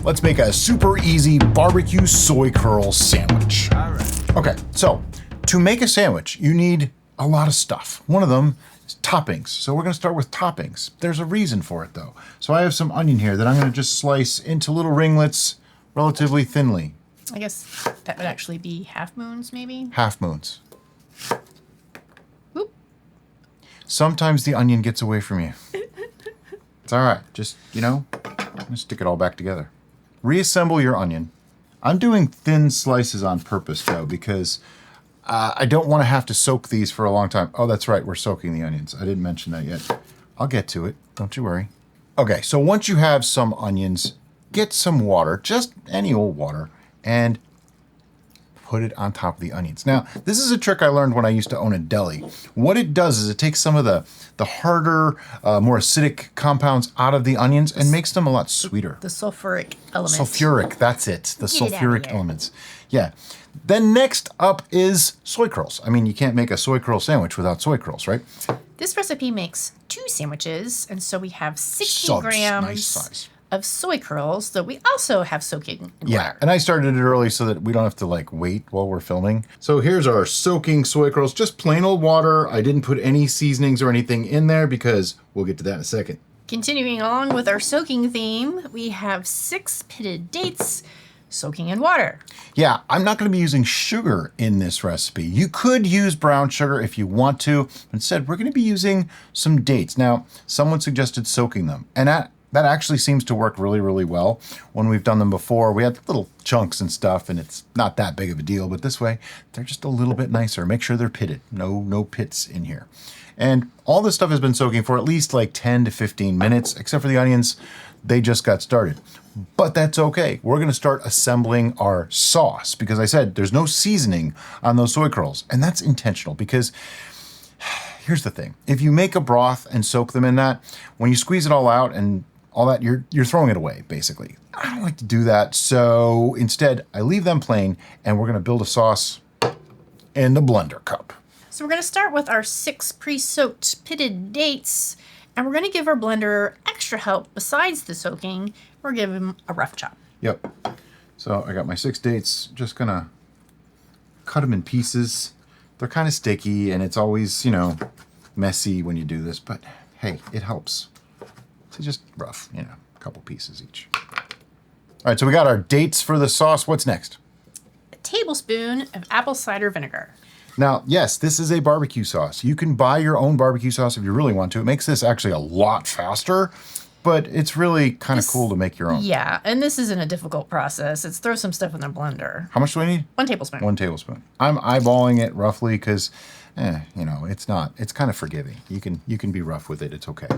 let's make a super easy barbecue soy curl sandwich. All right. Okay, so to make a sandwich, you need a lot of stuff. One of them is toppings. So we're gonna start with toppings. There's a reason for it though. So I have some onion here that I'm gonna just slice into little ringlets relatively thinly. I guess that would actually be half moons, maybe? Half moons. Whoop. Sometimes the onion gets away from you. It's all right, just, stick it all back together. Reassemble your onion. I'm doing thin slices on purpose though, because I don't want to have to soak these for a long time. Oh, that's right, we're soaking the onions. I didn't mention that yet. I'll get to it, don't you worry. Okay, so once you have some onions, get some water, just any old water, and put it on top of the onions. Now, this is a trick I learned when I used to own a deli. What it does is it takes some of the harder, more acidic compounds out of the onions and makes them a lot sweeter. The sulfuric elements. Sulfuric, that's it. The Get it out of sulfuric here. elements. Yeah. Then next up is soy curls. I mean, you can't make a soy curl sandwich without soy curls, right? This recipe makes 2 sandwiches, and so we have 60 Subs, grams nice size. of soy curls that we also have soaking in Yeah, water. and I started it early so that we don't have to wait while we're filming. So here's our soaking soy curls, just plain old water. I didn't put any seasonings or anything in there because we'll get to that in a second. Continuing along with our soaking theme, we have 6 pitted dates soaking in water. Yeah, I'm not going to be using sugar in this recipe. You could use brown sugar if you want to. Instead, we're going to be using some dates. Now, someone suggested soaking them, and that actually seems to work really, really well. When we've done them before, we had little chunks and stuff, and it's not that big of a deal, but this way, they're just a little bit nicer. Make sure they're pitted. No pits in here. And all this stuff has been soaking for at least 10 to 15 minutes, except for the onions. They just got started. But that's okay. We're gonna start assembling our sauce because I said there's no seasoning on those soy curls. And that's intentional because here's the thing. If you make a broth and soak them in that, when you squeeze it all out and all that, you're throwing it away, basically. I don't like to do that. So instead, I leave them plain and we're gonna build a sauce in the blender cup. So we're going to start with our 6 pre-soaked pitted dates, and we're going to give our blender extra help besides the soaking. We're going to give them a rough chop. Yep. So I got my 6 dates, just gonna cut them in pieces. They're kind of sticky and it's always, messy when you do this, but hey, it helps. So just rough, a couple pieces each. All right, so we got our dates for the sauce. What's next? A tablespoon of apple cider vinegar. Now, yes, this is a barbecue sauce. You can buy your own barbecue sauce if you really want to. It makes this actually a lot faster, but it's really kind of cool to make your own. Yeah, and this isn't a difficult process. It's throw some stuff in the blender. How much do I need? 1 tablespoon. 1 tablespoon. I'm eyeballing it roughly because, it's kind of forgiving. You can be rough with it. It's okay.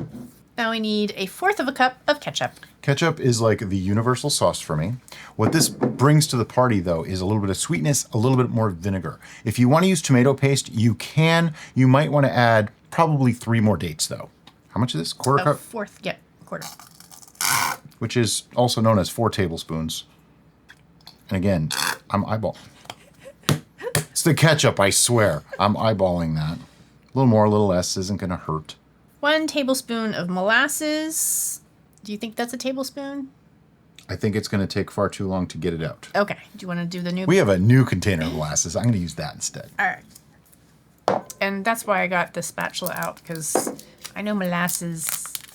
Now we need 1/4 cup of ketchup. Ketchup is like the universal sauce for me. What this brings to the party, though, is a little bit of sweetness, a little bit more vinegar. If you want to use tomato paste, you can. You might want to add probably 3 more dates, though. How much is this? Quarter cup? 1/4, yeah, 1/4. Which is also known as 4 tablespoons. And again, I'm eyeballing. It's the ketchup, I swear. I'm eyeballing that. A little more, a little less isn't going to hurt. 1 tablespoon of molasses. Do you think that's a tablespoon? I think it's going to take far too long to get it out. Okay. Do you want to do the new? We have a new container of molasses. I'm going to use that instead. All right. And that's why I got the spatula out, because I know molasses,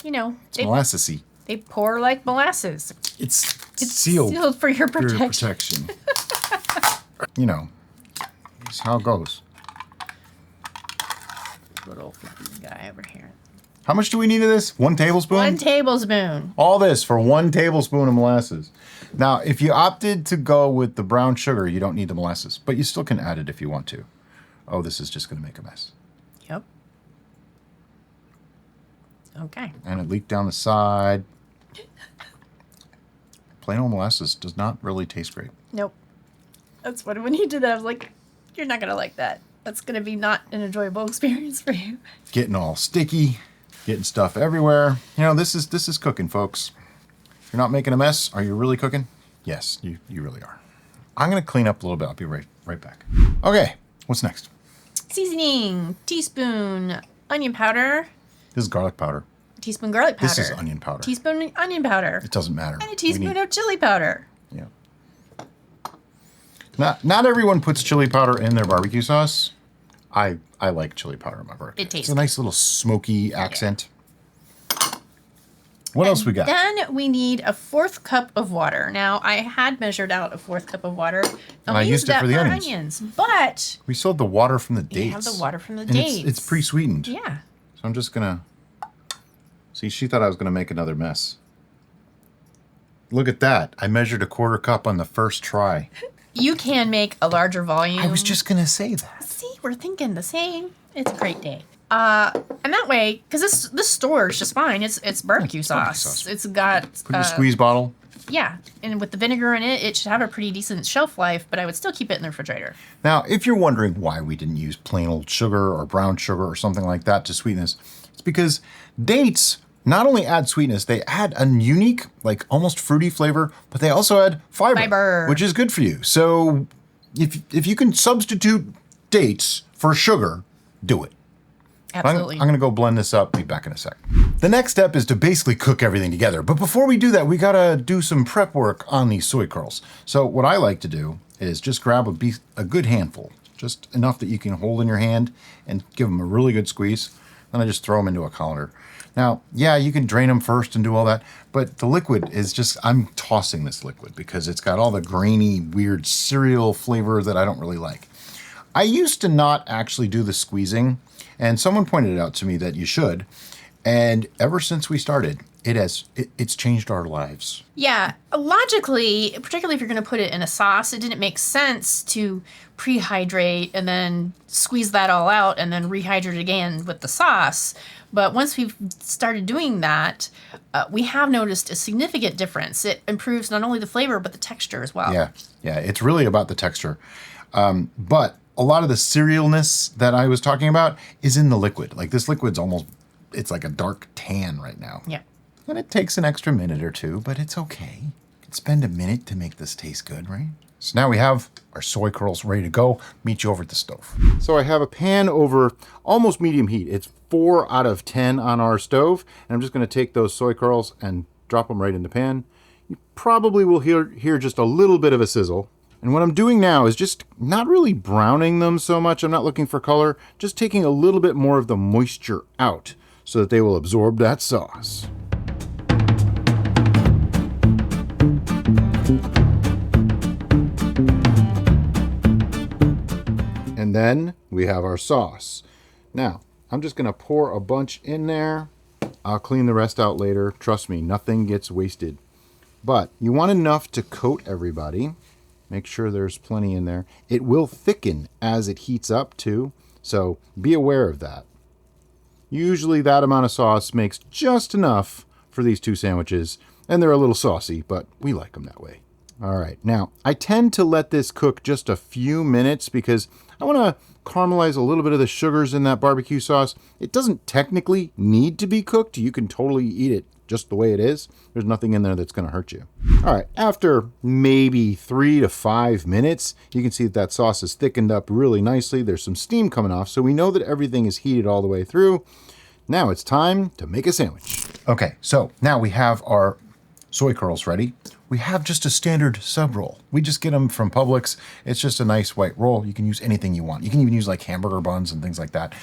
It's molassesy. they pour like molasses. It's It's sealed for your for your protection. protection. It's how it goes. Little fluffy guy over here. How much do we need of this? 1 tablespoon? 1 tablespoon. All this for 1 tablespoon of molasses. Now, if you opted to go with the brown sugar, you don't need the molasses, but you still can add it if you want to. Oh, this is just going to make a mess. Yep. Okay. And it leaked down the side. Plain old molasses does not really taste great. Nope. That's what when you did that, I was like, you're not gonna like that. That's gonna be not an enjoyable experience for you. Getting all sticky, getting stuff everywhere. This is cooking, folks. You're not making a mess. Are you really cooking? Yes, you really are. I'm gonna clean up a little bit. I'll be right back. Okay, what's next? Seasoning, teaspoon, onion powder. This is garlic powder. teaspoon garlic powder. This is onion powder. Teaspoon onion powder. It doesn't matter. And a teaspoon of chili powder. Yeah. Not everyone puts chili powder in their barbecue sauce. I like chili powder in my barbecue. It tastes It's a nice little smoky accent. What else we got? Then we need a 1/4 cup of water. Now, I had measured out a 1/4 cup of water. And I used it for the onions. But we sold the water from the dates. we have the water from the and dates. It's pre-sweetened. Yeah. So I'm just gonna see. She thought I was gonna make another mess. Look at that! I measured a 1/4 cup on the first try. You can make a larger volume. I was just gonna say that. See, we're thinking the same. It's a great day. And that way, because this stores just fine. It's barbecue sauce. It's got Put in a squeeze bottle. Yeah, and with the vinegar in it, it should have a pretty decent shelf life. But I would still keep it in the refrigerator. Now, if you're wondering why we didn't use plain old sugar or brown sugar or something like that to sweeten this, it's because dates not only add sweetness, they add a unique, like almost fruity flavor, but they also add fiber, which is good for you. So if you can substitute dates for sugar, do it. Absolutely. I'm going to go blend this up. Be back in a sec. The next step is to basically cook everything together. But before we do that, we got to do some prep work on these soy curls. So what I like to do is just grab a good handful, just enough that you can hold in your hand and give them a really good squeeze. Then I just throw them into a colander. Now, yeah, you can drain them first and do all that, but the liquid is just, I'm tossing this liquid because it's got all the grainy, weird cereal flavor that I don't really like. I used to not actually do the squeezing, and someone pointed it out to me that you should. And ever since we started, it's changed our lives. Yeah, logically, particularly if you're going to put it in a sauce, it didn't make sense to prehydrate and then squeeze that all out and then rehydrate again with the sauce. But once we've started doing that, we have noticed a significant difference. It improves not only the flavor, but the texture as well. Yeah, it's really about the texture. But a lot of the cerealness that I was talking about is in the liquid. Like this liquid's it's like a dark tan right now. Yeah. And it takes an extra minute or two, but it's okay. You can spend a minute to make this taste good, right? So now we have our soy curls ready to go. Meet you over at the stove. So I have a pan over almost medium heat. It's 4 out of 10 on our stove. And I'm just going to take those soy curls and drop them right in the pan. You probably will hear just a little bit of a sizzle. And what I'm doing now is just not really browning them so much. I'm not looking for color, just taking a little bit more of the moisture out so that they will absorb that sauce. And then we have our sauce. Now, I'm just gonna pour a bunch in there. I'll clean the rest out later. Trust me, nothing gets wasted. But you want enough to coat everybody. Make sure there's plenty in there. It will thicken as it heats up too, so be aware of that. Usually that amount of sauce makes just enough for these 2 sandwiches, and they're a little saucy, but we like them that way. All right, now I tend to let this cook just a few minutes because I want to caramelize a little bit of the sugars in that barbecue sauce. It doesn't technically need to be cooked. You can totally eat it just the way it is. There's nothing in there that's going to hurt you. All right, after maybe 3 to 5 minutes, you can see that sauce is thickened up really nicely. There's some steam coming off, so we know that everything is heated all the way through. Now it's time to make a sandwich. Okay, so now we have our soy curls ready. We have just a standard sub roll. We just get them from Publix. It's just a nice white roll. You can use anything you want. You can even use like hamburger buns and things like that.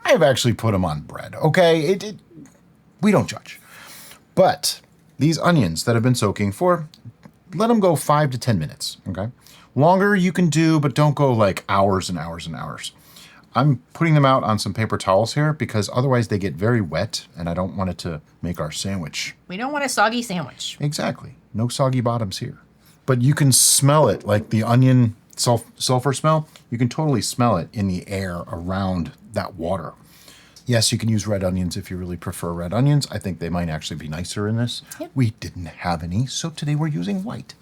I have actually put them on bread, okay? We don't judge. But these onions that have been soaking for, let them go 5 to 10 minutes, okay? Longer you can do, but don't go like hours and hours and hours. I'm putting them out on some paper towels here because otherwise they get very wet and I don't want it to make our sandwich. We don't want a soggy sandwich. Exactly. No soggy bottoms here. But you can smell it, like the onion sulfur smell. You can totally smell it in the air around that water. Yes, you can use red onions if you really prefer red onions. I think they might actually be nicer in this. Yep. We didn't have any, so today we're using white.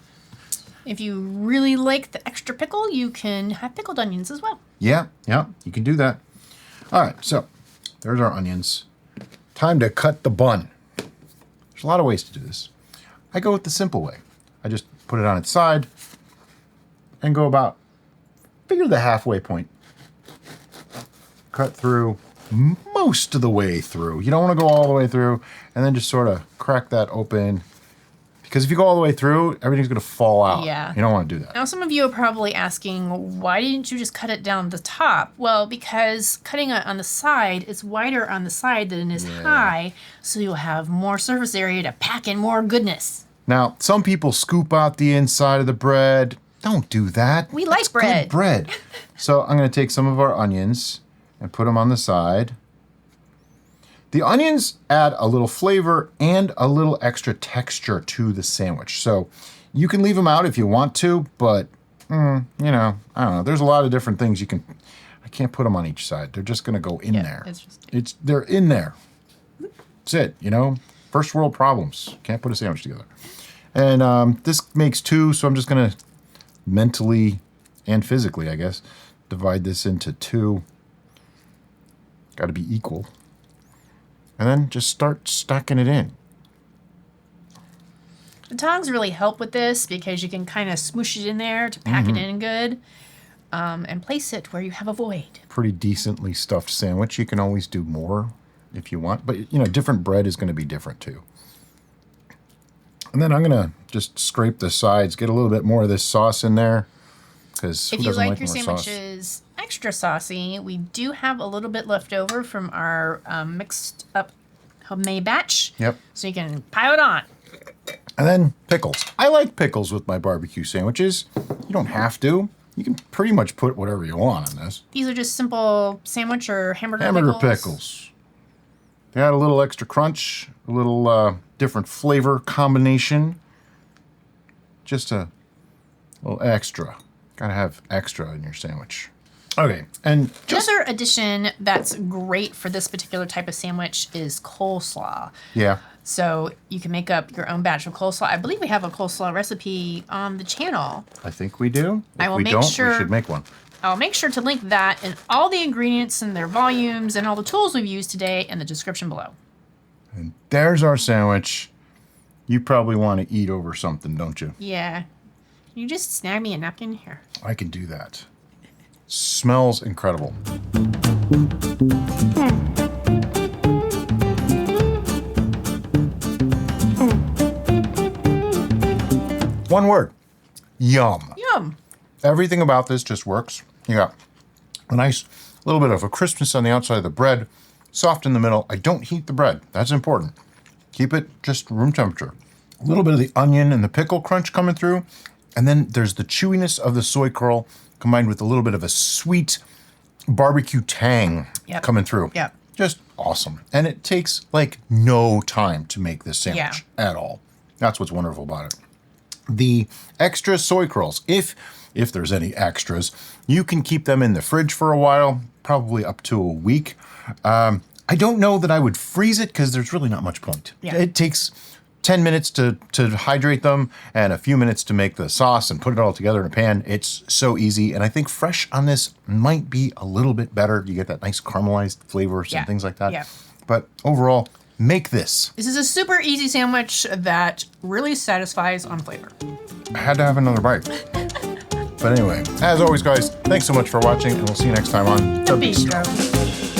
If you really like the extra pickle, you can have pickled onions as well. Yeah, you can do that. All right, so there's our onions. Time to cut the bun. There's a lot of ways to do this. I go with the simple way. I just put it on its side and go about, figure the halfway point. Cut through most of the way through. You don't want to go all the way through, and then just sort of crack that open. Because if you go all the way through, everything's going to fall out. Yeah. You don't want to do that. Now, some of you are probably asking, why didn't you just cut it down the top? Well, because cutting it on the side is wider on the side than it is high, so you'll have more surface area to pack in more goodness. Now, some people scoop out the inside of the bread. Don't do that. We like bread. Good bread. So I'm going to take some of our onions and put them on the side. The onions add a little flavor and a little extra texture to the sandwich. So you can leave them out if you want to, but you know, I don't know. There's a lot of different things you can. I can't put them on each side. They're just going to go in there. They're in there. That's it. You know, first world problems. Can't put a sandwich together. And this makes 2, so I'm just going to mentally and physically, I guess, divide this into 2. Got to be equal. And then just start stacking it in. The tongs really help with this because you can kind of smoosh it in there to pack it in good and place it where you have a void. Pretty decently stuffed sandwich. You can always do more if you want, but you know, different bread is going to be different too. And then I'm going to just scrape the sides, get a little bit more of this sauce in there. Because if you like your sandwiches extra saucy, we do have a little bit left over from our mixed up homemade batch. Yep. So you can pile it on. And then pickles. I like pickles with my barbecue sandwiches. You don't have to. You can pretty much put whatever you want on this. These are just simple sandwich or hamburger pickles. They add a little extra crunch, a little different flavor combination. Just a little extra. Gotta have extra in your sandwich. Okay, and another addition that's great for this particular type of sandwich is coleslaw. Yeah. So you can make up your own batch of coleslaw. I believe we have a coleslaw recipe on the channel. I think we do. If we make sure, we should make one. I'll make sure to link that and all the ingredients and their volumes and all the tools we've used today in the description below. And there's our sandwich. You probably want to eat over something, don't you? Yeah. Can you just snag me a napkin here? I can do that. Smells incredible. One word. Yum. Yum. Everything about this just works. You got a nice little bit of a crispness on the outside of the bread, soft in the middle. I don't heat the bread. That's important. Keep it just room temperature. A little bit of the onion and the pickle crunch coming through. And then there's the chewiness of the soy curl combined with a little bit of a sweet barbecue tang coming through. Yep. Just awesome. And it takes like no time to make this sandwich at all. That's what's wonderful about it. The extra soy curls, if there's any extras, you can keep them in the fridge for a while, probably up to a week. I don't know that I would freeze it because there's really not much point. Yeah. It takes 10 minutes to hydrate them and a few minutes to make the sauce and put it all together in a pan. It's so easy. And I think fresh on this might be a little bit better. You get that nice caramelized flavors and things like that. Yeah. But overall, make this. This is a super easy sandwich that really satisfies on flavor. I had to have another bite. But anyway, as always, guys, thanks so much for watching, and we'll see you next time on The Bistro.